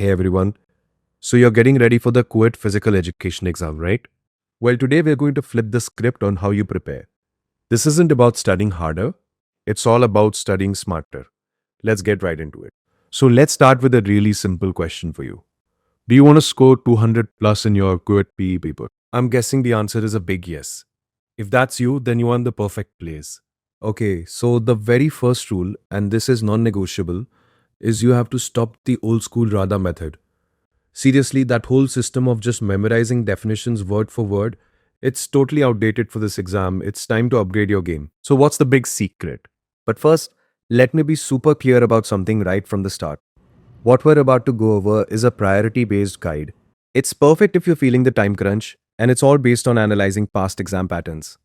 Hey everyone. So you're getting ready for the QET physical education exam, right? Well, today we're going to flip the script on how you prepare. This isn't about studying harder, it's all about studying smarter. Let's get right into it. So let's start with a really simple question for you. Do you want to score 200 plus in your QET PE paper? I'm guessing the answer is a big yes. If that's you, then you are in the perfect place. Okay, so the very first rule, and this is non negotiable, is you have to stop the old school RADA method. Seriously, that whole system of just memorizing definitions word for word, it's totally outdated for this exam. It's time to upgrade your game. So, what's the big secret? But first, let me be super clear about something right from the start. What we're about to go over is a priority based guide. It's perfect if you're feeling the time crunch, and it's all based on analyzing past exam patterns.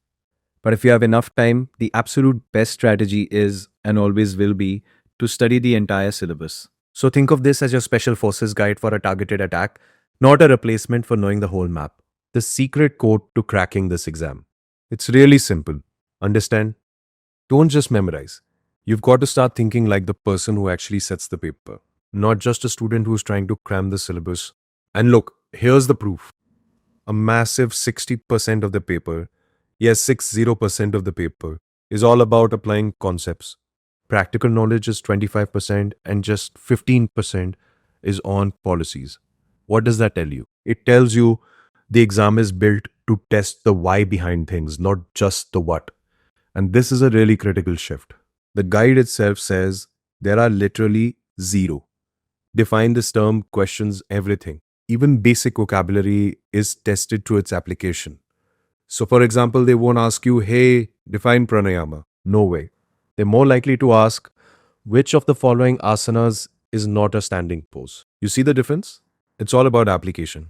But if you have enough time, the absolute best strategy is, and always will be, to study the entire syllabus. So think of this as your special forces guide for a targeted attack, not a replacement for knowing the whole map. The secret code to cracking this exam. It's really simple. Understand? Don't just memorize. You've got to start thinking like the person who actually sets the paper, not just a student who's trying to cram the syllabus. And look, here's the proof. A massive 60% of the paper, yes, 60% of the paper, is all about applying concepts. Practical knowledge is 25%, and just 15% is on policies. What does that tell you? It tells you the exam is built to test the why behind things, not just the what. And this is a really critical shift. The guide itself says there are literally zero. Define this term questions everything. Even basic vocabulary is tested to its application. So, for example, they won't ask you, hey, define pranayama. No way. They're more likely to ask, which of the following asanas is not a standing pose? You see the difference? It's all about application.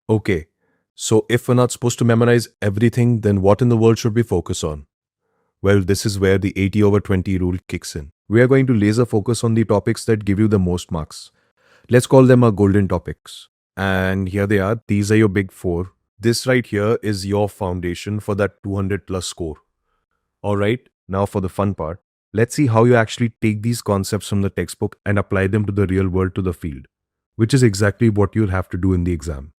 Okay, so if we're not supposed to memorize everything, then what in the world should we focus on? Well, this is where the 80 over 20 rule kicks in. We are going to laser focus on the topics that give you the most marks. Let's call them our golden topics. And here they are. These are your big four. This right here is your foundation for that 200 plus score. Alright, now for the fun part. Let's see how you actually take these concepts from the textbook and apply them to the real world, to the field, which is exactly what you'll have to do in the exam.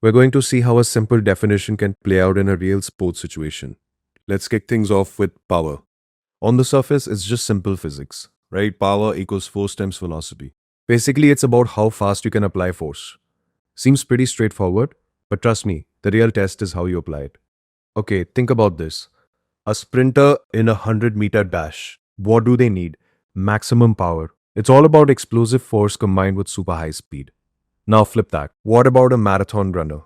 We're going to see how a simple definition can play out in a real sports situation. Let's kick things off with power. On the surface, it's just simple physics, right? Power equals force times velocity. Basically, it's about how fast you can apply force. Seems pretty straightforward, but trust me, the real test is how you apply it. Okay, think about this. A sprinter in a 100-meter dash. What do they need? Maximum power. It's all about explosive force combined with super high speed. Now flip that. What about a marathon runner?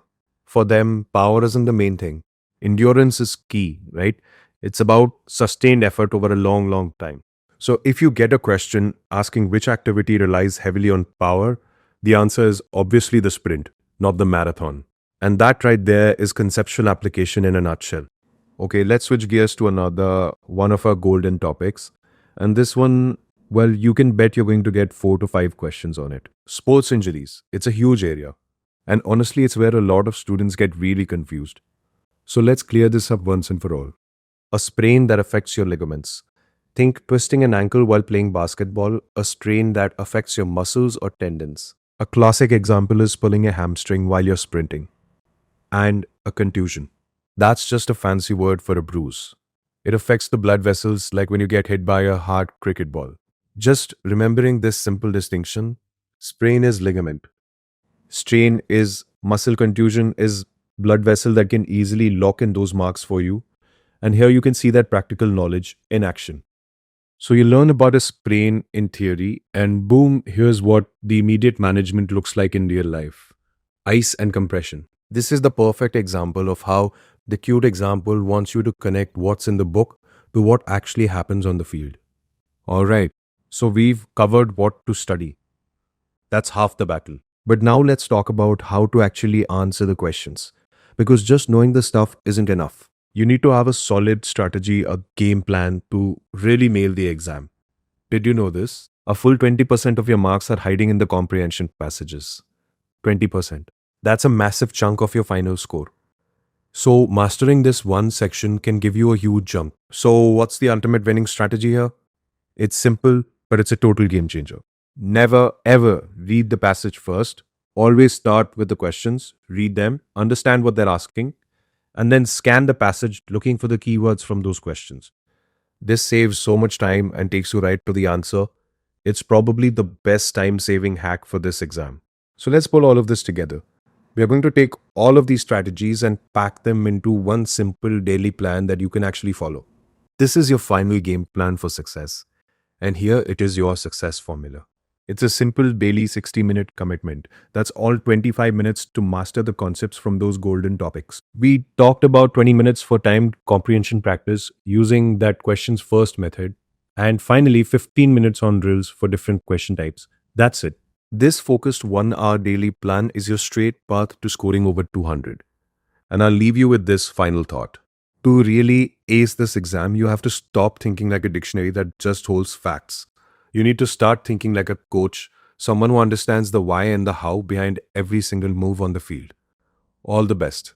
For them, power isn't the main thing. Endurance is key, right? It's about sustained effort over a long time. So if you get a question asking which activity relies heavily on power, the answer is obviously the sprint, not the marathon. And that right there is conceptual application in a nutshell. Okay, let's switch gears to another one of our golden topics. And this one, well, you can bet you're going to get 4 to 5 questions on it. Sports injuries. It's a huge area. And honestly, it's where a lot of students get really confused. So let's clear this up once and for all. A sprain that affects your ligaments. Think twisting an ankle while playing basketball, a strain that affects your muscles or tendons. A classic example is pulling a hamstring while you're sprinting. And a contusion. That's just a fancy word for a bruise. It affects the blood vessels like when you get hit by a hard cricket ball. Just remembering this simple distinction, sprain is ligament. Strain is muscle, contusion is blood vessel that can easily lock in those marks for you. And here you can see that practical knowledge in action. So you learn about a sprain in theory, and boom, here's what the immediate management looks like in real life. Ice and compression. This is the perfect example of how the cute example wants you to connect what's in the book to what actually happens on the field. Alright, so we've covered what to study. That's half the battle. But now let's talk about how to actually answer the questions. Because just knowing the stuff isn't enough. You need to have a solid strategy, a game plan to really nail the exam. Did you know this? A full 20% of your marks are hiding in the comprehension passages. 20%. That's a massive chunk of your final score. So mastering this one section can give you a huge jump. So what's the ultimate winning strategy here? It's simple, but it's a total game changer. Never ever read the passage first. Always start with the questions, read them, understand what they're asking, and then scan the passage looking for the keywords from those questions. This saves so much time and takes you right to the answer. It's probably the best time saving hack for this exam. So let's pull all of this together. We are going to take all of these strategies and pack them into one simple daily plan that you can actually follow. This is your final game plan for success. And here it is your success formula. It's a simple daily 60-minute commitment. That's all 25 minutes to master the concepts from those golden topics. We talked about 20 minutes for timed comprehension practice using that questions first method. And finally, 15 minutes on drills for different question types. That's it. This focused 1 hour daily plan is your straight path to scoring over 200. And I'll leave you with this final thought. To really ace this exam, you have to stop thinking like a dictionary that just holds facts. You need to start thinking like a coach, someone who understands the why and the how behind every single move on the field. All the best.